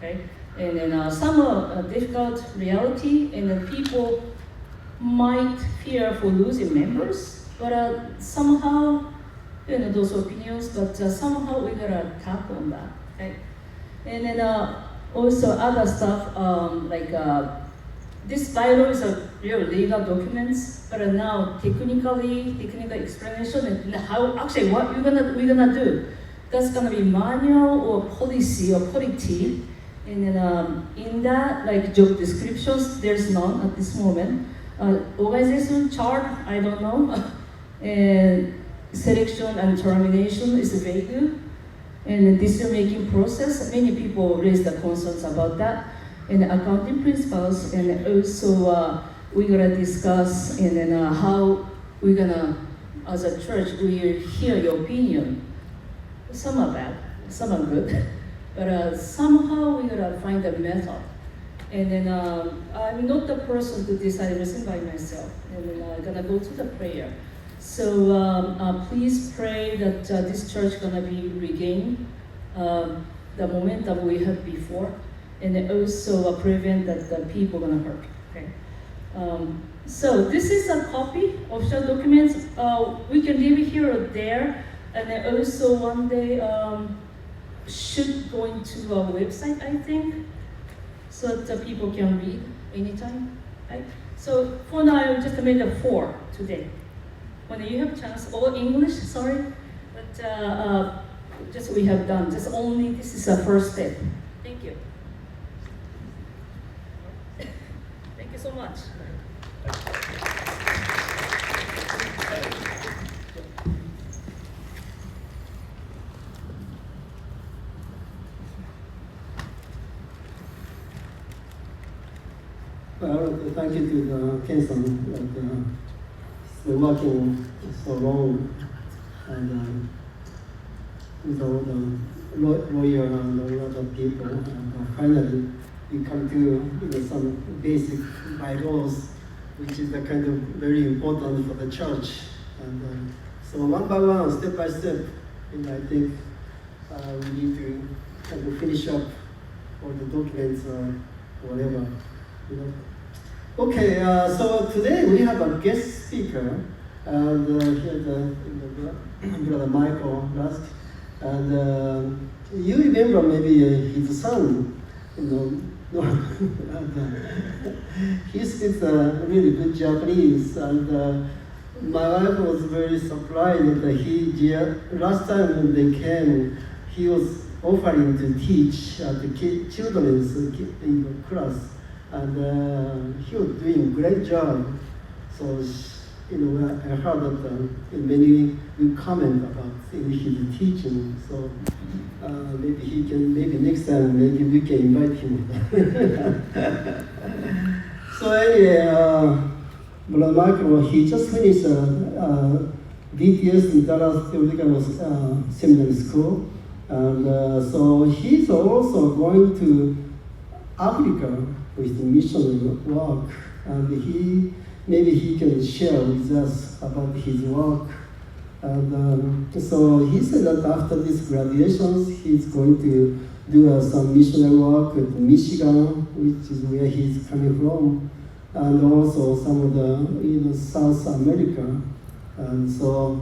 Okay, and then some are difficult reality, and then people might fear for losing members, but somehow, those opinions, but somehow we gotta tackle on that. Okay, and then also other stuff this dialogue is a real legal documents, but now technical explanation and how actually what we're gonna do. That's gonna be manual or policy or polity, and then in that like job descriptions, there's none at this moment. Organization chart, I don't know, and selection and termination is vague, and decision-making process. Many people raise the concerns about that. And accounting principles, and also we're gonna discuss and then how we're gonna, as a church, we hear your opinion. Some are bad, some are good, but somehow we're gonna find a method. And then I'm not the person to decide everything by myself, and then I'm gonna go to the prayer. So please pray that this church gonna be regained the momentum we had before. And also prevent that the people gonna hurt. Okay. So this is a copy of the documents. We can leave it here or there, and then also one day should go into our website, I think, so that people can read anytime. Right? So for now, I just made a 4 today. When you have a chance, all English, sorry, but just we have done. Just only this is a first step. Thank you. Thank you so much. Well, thank you to Kenson that we're working so long and with all the lawyer and a lot of people, and finally we come to some basic bylaws, which is the kind of very important for the church. And so one by one, step by step, I think we need to kind of finish up all the documents or whatever. Okay, so today we have a guest speaker, and here Brother Michael last, and you remember maybe his son, he speaks really good Japanese, and my wife was very surprised that last time when they came, he was offering to teach at the children's class, and he was doing a great job. So, I heard that many will comment about his teaching. So maybe next time, maybe we can invite him. So anyway, Brother Michael, he just finished DTS in Dallas Theological Seminary School, and so he's also going to Africa with the missionary work, and maybe he can share with us about his work. And so he said that after these graduations, he's going to do some missionary work in Michigan, which is where he's coming from, and also some of the South America. And so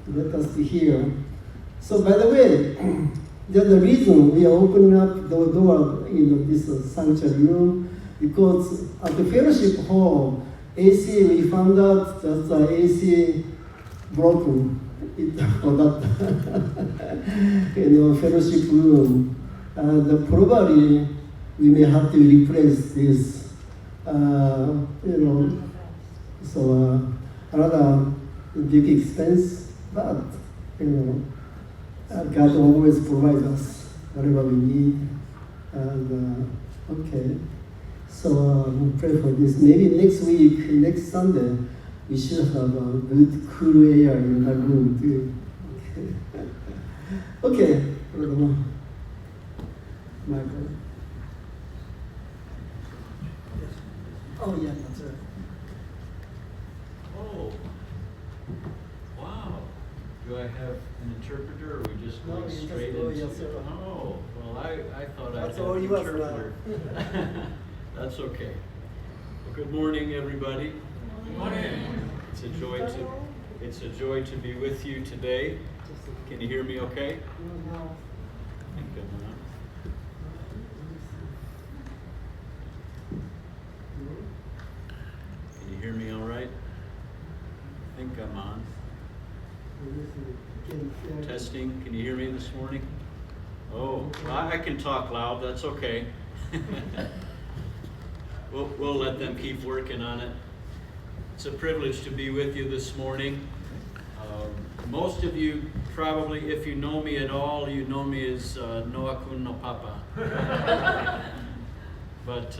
let us hear. So by the way, the reason we are opening up the door, this sanctuary room, because at the fellowship hall, AC, we found out that the AC broken for that fellowship room, and probably we may have to replace this, so another big expense, but God always provides us whatever we need, and okay. So we'll pray for this. Maybe next week, next Sunday, we should have a good cool air in that room too. Okay, Brother Michael. Oh yeah, that's right. Oh, wow. Do I have an interpreter, or are we just going straight into? Yes, sir. Oh, well, I thought I'd That's have all an you have interpreter. That's okay. Well, good morning, everybody. Good morning. It's a joy to be with you today. Can you hear me okay? I think I'm on. Can you hear me all right? I think I'm on. Testing. Can you hear me this morning? Oh, well, I can talk loud. That's okay. We'll let them keep working on it. It's a privilege to be with you this morning. Most of you probably, if you know me at all, you know me as Noah Kun no Papa. But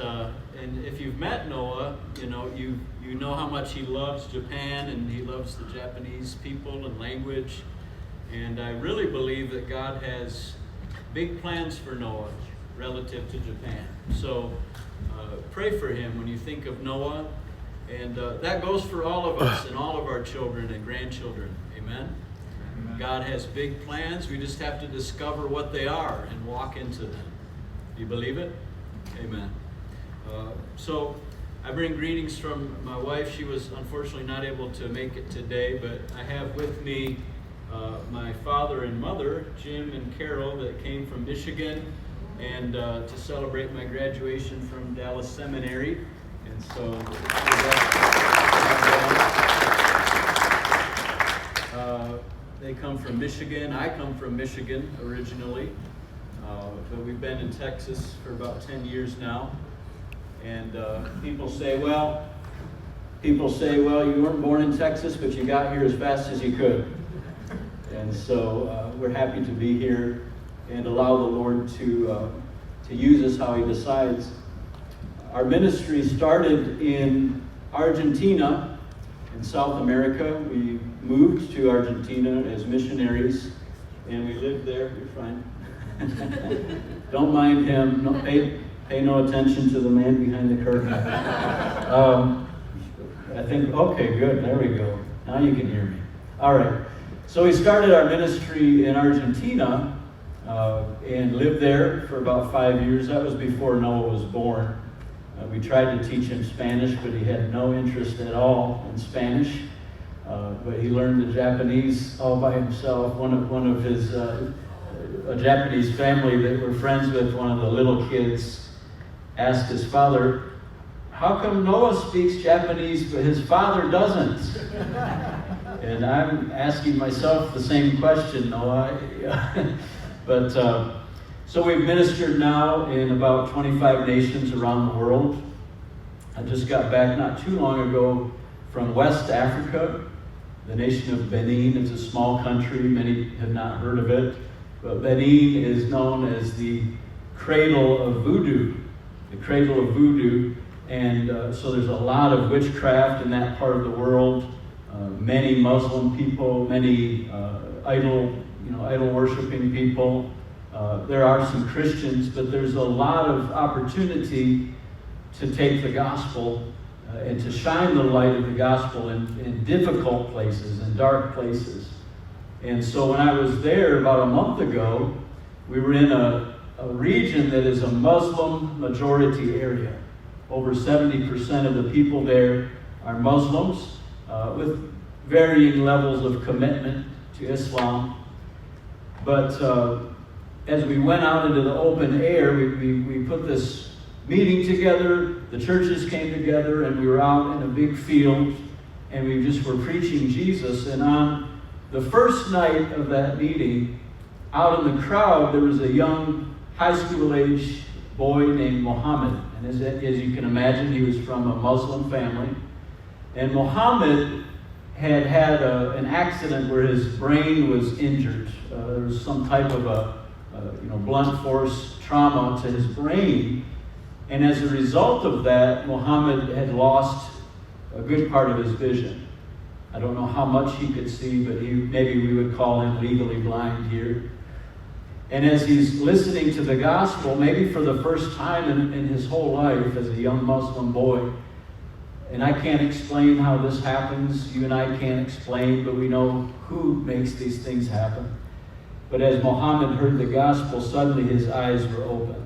and if you've met Noah, you know how much he loves Japan and he loves the Japanese people and language. And I really believe that God has big plans for Noah relative to Japan. So pray for him when you think of Noah. And that goes for all of us and all of our children and grandchildren. Amen? Amen. God has big plans. We just have to discover what they are and walk into them. Do you believe it? Amen. So I bring greetings from my wife. She was unfortunately not able to make it today, but I have with me my father and mother, Jim and Carol, that came from Michigan and to celebrate my graduation from Dallas Seminary. And so they come from Michigan. I come from Michigan originally, but we've been in Texas for about 10 years now. And people say, well, you weren't born in Texas, but you got here as fast as you could. And so we're happy to be here and allow the Lord to use us how He decides. Our ministry started in Argentina, in South America. We moved to Argentina as missionaries, and we lived there. You're fine. Don't mind him. No, pay no attention to the man behind the curtain. I think, okay, good. There we go. Now you can hear me. All right. So we started our ministry in Argentina and lived there for about 5 years. That was before Noah was born. We tried to teach him Spanish, but he had no interest at all in Spanish. But he learned the Japanese all by himself. One of his a Japanese family that we're friends with, one of the little kids, asked his father, "How come Noah speaks Japanese but his father doesn't?" And I'm asking myself the same question, Noah. But so we've ministered now in about 25 nations around the world. I just got back not too long ago from West Africa, the nation of Benin. It's a small country. Many have not heard of it. But Benin is known as the cradle of voodoo. The cradle of voodoo. And so there's a lot of witchcraft in that part of the world. Many Muslim people, many idol worshiping people. There are some Christians, but there's a lot of opportunity to take the gospel and to shine the light of the gospel in difficult places and dark places. And so when I was there about a month ago, we were in a region that is a Muslim majority area. Over 70% of the people there are Muslims with varying levels of commitment to Islam. But as we went out into the open air, we put this meeting together, the churches came together, and we were out in a big field, and we just were preaching Jesus. And on the first night of that meeting, out in the crowd, there was a young high school age boy named Muhammad. And as you can imagine, he was from a Muslim family. And Muhammad had an accident where his brain was injured. There was some type of a blunt force trauma to his brain. And as a result of that, Muhammad had lost a good part of his vision. I don't know how much he could see, but maybe we would call him legally blind here. And as he's listening to the gospel, maybe for the first time in his whole life as a young Muslim boy, and I can't explain how this happens, you and I can't explain, but we know who makes these things happen. But as Muhammad heard the gospel, suddenly his eyes were opened.